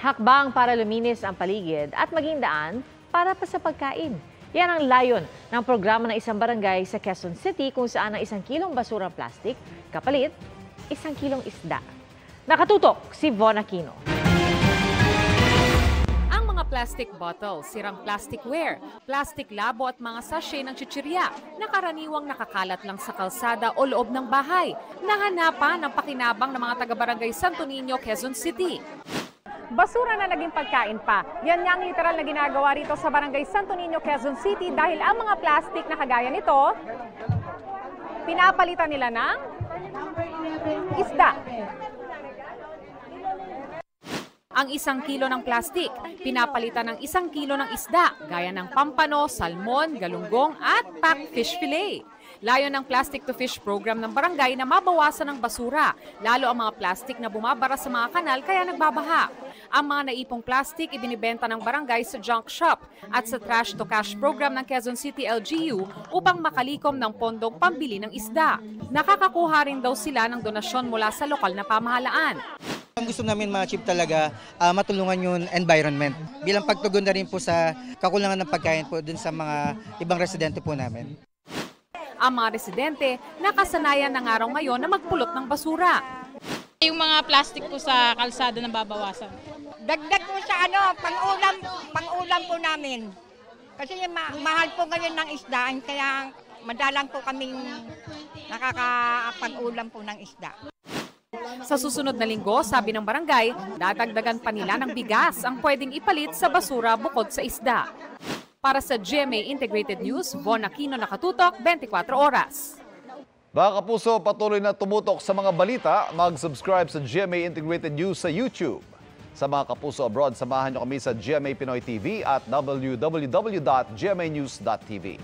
Hakbang para luminis ang paligid at maging daan para pa sa pagkain. Yan ang layon ng programa ng isang barangay sa Quezon City kung saan ang 1 kilong basurang plastic kapalit 1 kilong isda. Nakatutok si Von Aquino. Ang mga plastic bottles, sirang plasticware, plastic labo at mga sachet ng chichirya na karaniwang nakakalat lang sa kalsada o loob ng bahay. Nahanapan ng pakinabang ng mga taga-barangay Santo Niño, Quezon City. Basura na naging pagkain pa. Yan nga ang literal na ginagawa rito sa Barangay Santo Niño, Quezon City dahil ang mga plastic na kagaya nito, pinapalitan nila ng isda. Ang 1 kilo ng plastik, pinapalitan ng 1 kilo ng isda, gaya ng pampano, salmon, galunggong at packed fish fillet. Layon ng Plastic to Fish program ng barangay na mabawasan ng basura, lalo ang mga plastik na bumabara sa mga kanal kaya nagbabaha. Ang mga naipong plastik ibinibenta ng barangay sa junk shop at sa Trash to Cash program ng Quezon City LGU upang makalikom ng pondong pambili ng isda. Nakakakuha rin daw sila ng donasyon mula sa lokal na pamahalaan. Ang gusto namin ma-achieve talaga, matulungan yung environment. Bilang pagtugon na rin po sa kakulangan ng pagkain po dun sa mga ibang residente po namin. Ang mga residente, nakasanayan ng araw ngayon na magpulot ng basura. Yung mga plastic po sa kalsada na babawasan. Dagdag po sa pang-ulam po namin. Kasi mahal po ngayon ng isda, kaya madalang po kaming nakakapag-ulam po ng isda. Sa susunod na linggo, sabi ng barangay, dadagdagan pa nila ng bigas ang pwedeng ipalit sa basura bukod sa isda. Para sa GMA Integrated News, Von Aquino, nakatutok, 24 oras. Mga kapuso, patuloy na tumutok sa mga balita. Mag-subscribe sa GMA Integrated News sa YouTube. Sa mga kapuso abroad, samahan niyo kami sa GMA Pinoy TV at www.gmanews.tv.